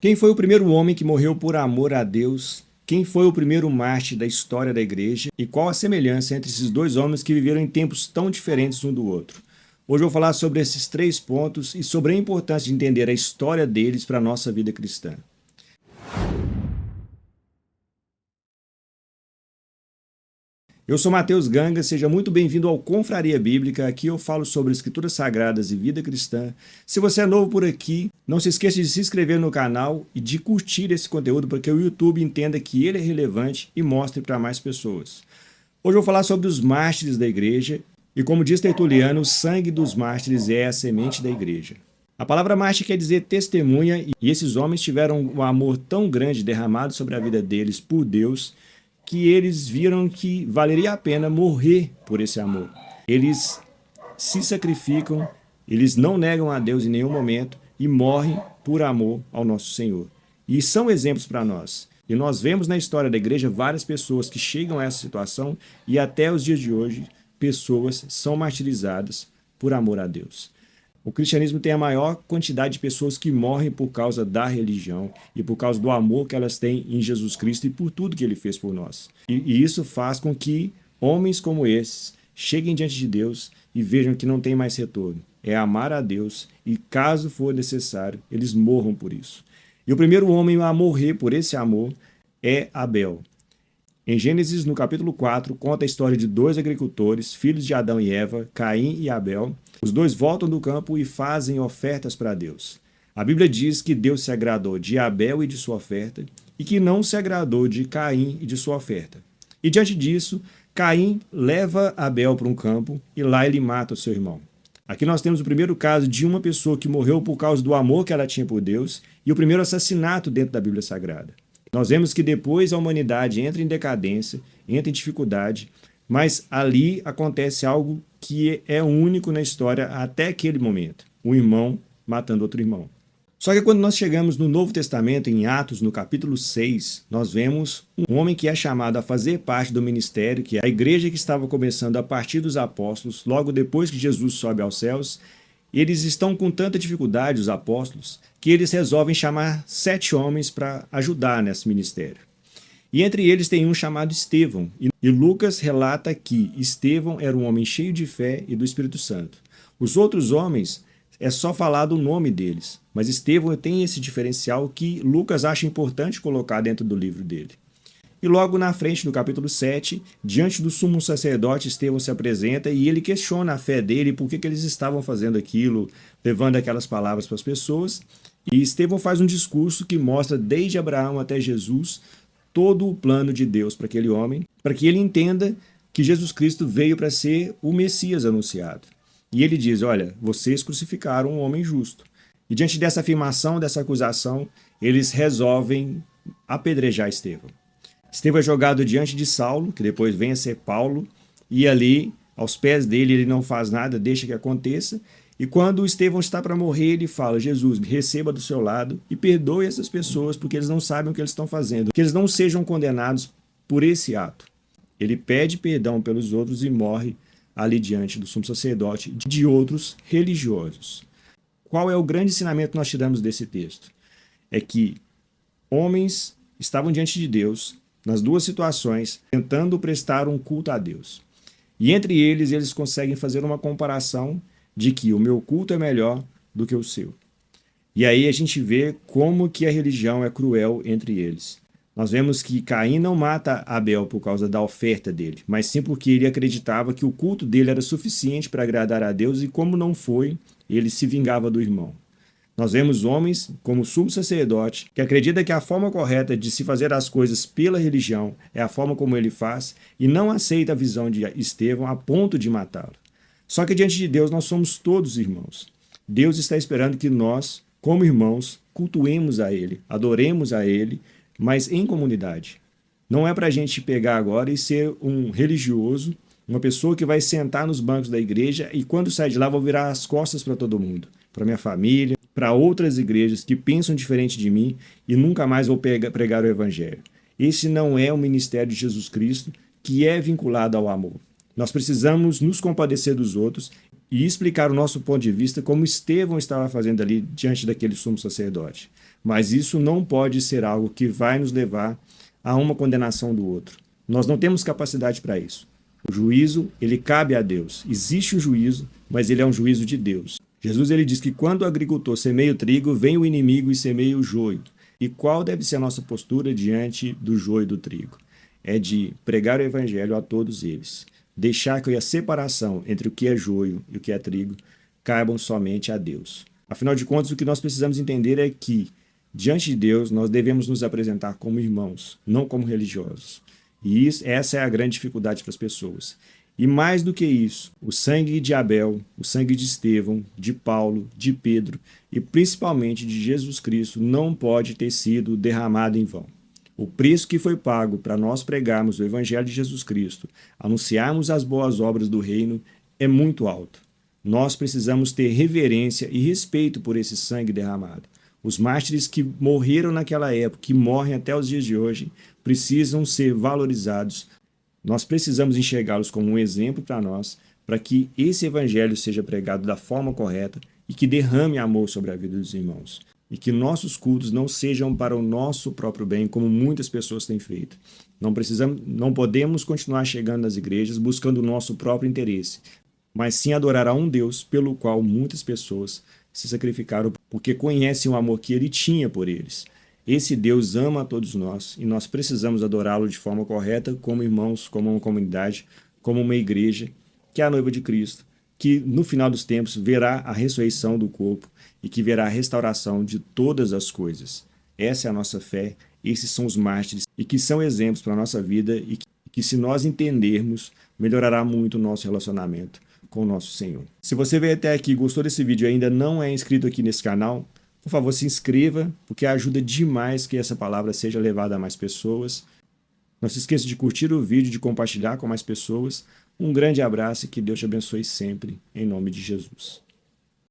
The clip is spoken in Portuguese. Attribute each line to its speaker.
Speaker 1: Quem foi o primeiro homem que morreu por amor a Deus? Quem foi o primeiro mártir da história da igreja? E qual a semelhança entre esses dois homens que viveram em tempos tão diferentes um do outro? Hoje eu vou falar sobre esses três pontos e sobre a importância de entender a história deles para a nossa vida cristã. Eu sou Matheus Ganga, seja muito bem-vindo ao Confraria Bíblica. Aqui eu falo sobre escrituras sagradas e vida cristã. Se você é novo por aqui, não se esqueça de se inscrever no canal e de curtir esse conteúdo para que o YouTube entenda que ele é relevante e mostre para mais pessoas. Hoje eu vou falar sobre os mártires da igreja e, como diz Tertuliano, o sangue dos mártires é a semente da igreja. A palavra mártir quer dizer testemunha, e esses homens tiveram um amor tão grande derramado sobre a vida deles por Deus que eles viram que valeria a pena morrer por esse amor. Eles se sacrificam, eles não negam a Deus em nenhum momento e morrem por amor ao nosso Senhor. E são exemplos para nós. E nós vemos na história da igreja várias pessoas que chegam a essa situação e até os dias de hoje pessoas são martirizadas por amor a Deus. O cristianismo tem a maior quantidade de pessoas que morrem por causa da religião e por causa do amor que elas têm em Jesus Cristo e por tudo que ele fez por nós. E isso faz com que homens como esses cheguem diante de Deus e vejam que não tem mais retorno. É amar a Deus e, caso for necessário, eles morram por isso. E o primeiro homem a morrer por esse amor é Abel. Em Gênesis, no capítulo 4, conta a história de dois agricultores, filhos de Adão e Eva, Caim e Abel. Os dois voltam do campo e fazem ofertas para Deus. A Bíblia diz que Deus se agradou de Abel e de sua oferta e que não se agradou de Caim e de sua oferta. E diante disso, Caim leva Abel para um campo e lá ele mata o seu irmão. Aqui nós temos o primeiro caso de uma pessoa que morreu por causa do amor que ela tinha por Deus e o primeiro assassinato dentro da Bíblia Sagrada. Nós vemos que depois a humanidade entra em decadência, entra em dificuldade, mas ali acontece algo que é único na história até aquele momento. Um irmão matando outro irmão. Só que quando nós chegamos no Novo Testamento, em Atos, no capítulo 6, nós vemos um homem que é chamado a fazer parte do ministério, que é a igreja que estava começando a partir dos apóstolos, logo depois que Jesus sobe aos céus. Eles estão com tanta dificuldade, os apóstolos, que eles resolvem chamar 7 homens para ajudar nesse ministério. E entre eles tem um chamado Estevão. E Lucas relata que Estevão era um homem cheio de fé e do Espírito Santo. Os outros homens, é só falado o nome deles. Mas Estevão tem esse diferencial que Lucas acha importante colocar dentro do livro dele. E logo na frente, no capítulo 7, diante do sumo sacerdote, Estevão se apresenta e ele questiona a fé dele, por que eles estavam fazendo aquilo, levando aquelas palavras para as pessoas. E Estevão faz um discurso que mostra desde Abraão até Jesus todo o plano de Deus para aquele homem, para que ele entenda que Jesus Cristo veio para ser o Messias anunciado. E ele diz, olha, vocês crucificaram um homem justo. E diante dessa afirmação, dessa acusação, eles resolvem apedrejar Estevão. Estevão é jogado diante de Saulo, que depois vem a ser Paulo, e ali, aos pés dele, ele não faz nada, deixa que aconteça. E quando Estevão está para morrer, ele fala, Jesus, me receba do seu lado e perdoe essas pessoas, porque eles não sabem o que eles estão fazendo, que eles não sejam condenados por esse ato. Ele pede perdão pelos outros e morre ali diante do sumo sacerdote e de outros religiosos. Qual é o grande ensinamento que nós tiramos desse texto? É que homens estavam diante de Deus, nas duas situações, tentando prestar um culto a Deus. E entre eles conseguem fazer uma comparação de que o meu culto é melhor do que o seu. E aí a gente vê como que a religião é cruel entre eles. Nós vemos que Caim não mata Abel por causa da oferta dele, mas sim porque ele acreditava que o culto dele era suficiente para agradar a Deus e como não foi, ele se vingava do irmão. Nós vemos homens como o sumo sacerdote, que acredita que a forma correta de se fazer as coisas pela religião é a forma como ele faz e não aceita a visão de Estevão a ponto de matá-lo. Só que diante de Deus nós somos todos irmãos. Deus está esperando que nós, como irmãos, cultuemos a Ele, adoremos a Ele, mas em comunidade. Não é para a gente pegar agora e ser um religioso, uma pessoa que vai sentar nos bancos da igreja e quando sai de lá vou virar as costas para todo mundo, para minha família, para outras igrejas que pensam diferente de mim e nunca mais vou pregar o evangelho. Esse não é o ministério de Jesus Cristo, que é vinculado ao amor. Nós precisamos nos compadecer dos outros e explicar o nosso ponto de vista como Estevão estava fazendo ali diante daquele sumo sacerdote. Mas isso não pode ser algo que vai nos levar a uma condenação do outro. Nós não temos capacidade para isso. O juízo, ele cabe a Deus. Existe um juízo, mas ele é um juízo de Deus. Jesus ele diz que quando o agricultor semeia o trigo, vem o inimigo e semeia o joio. E qual deve ser a nossa postura diante do joio e do trigo? É de pregar o evangelho a todos eles. Deixar que a separação entre o que é joio e o que é trigo caibam somente a Deus. Afinal de contas, o que nós precisamos entender é que, diante de Deus, nós devemos nos apresentar como irmãos, não como religiosos. E essa é a grande dificuldade para as pessoas. E mais do que isso, o sangue de Abel, o sangue de Estevão, de Paulo, de Pedro e principalmente de Jesus Cristo não pode ter sido derramado em vão. O preço que foi pago para nós pregarmos o Evangelho de Jesus Cristo, anunciarmos as boas obras do reino, é muito alto. Nós precisamos ter reverência e respeito por esse sangue derramado. Os mártires que morreram naquela época, que morrem até os dias de hoje, precisam ser valorizados. Nós precisamos enxergá-los como um exemplo para nós, para que esse evangelho seja pregado da forma correta e que derrame amor sobre a vida dos irmãos. E que nossos cultos não sejam para o nosso próprio bem, como muitas pessoas têm feito. Não podemos continuar chegando nas igrejas buscando o nosso próprio interesse, mas sim adorar a um Deus pelo qual muitas pessoas se sacrificaram porque conhecem o amor que ele tinha por eles. Esse Deus ama a todos nós e nós precisamos adorá-lo de forma correta, como irmãos, como uma comunidade, como uma igreja, que é a noiva de Cristo, que no final dos tempos verá a ressurreição do corpo e que verá a restauração de todas as coisas. Essa é a nossa fé, esses são os mártires e que são exemplos para a nossa vida e que se nós entendermos, melhorará muito o nosso relacionamento com o nosso Senhor. Se você veio até aqui e gostou desse vídeo e ainda não é inscrito aqui nesse canal, por favor, se inscreva, porque ajuda demais que essa palavra seja levada a mais pessoas. Não se esqueça de curtir o vídeo, de compartilhar com mais pessoas. Um grande abraço e que Deus te abençoe sempre, em nome de Jesus.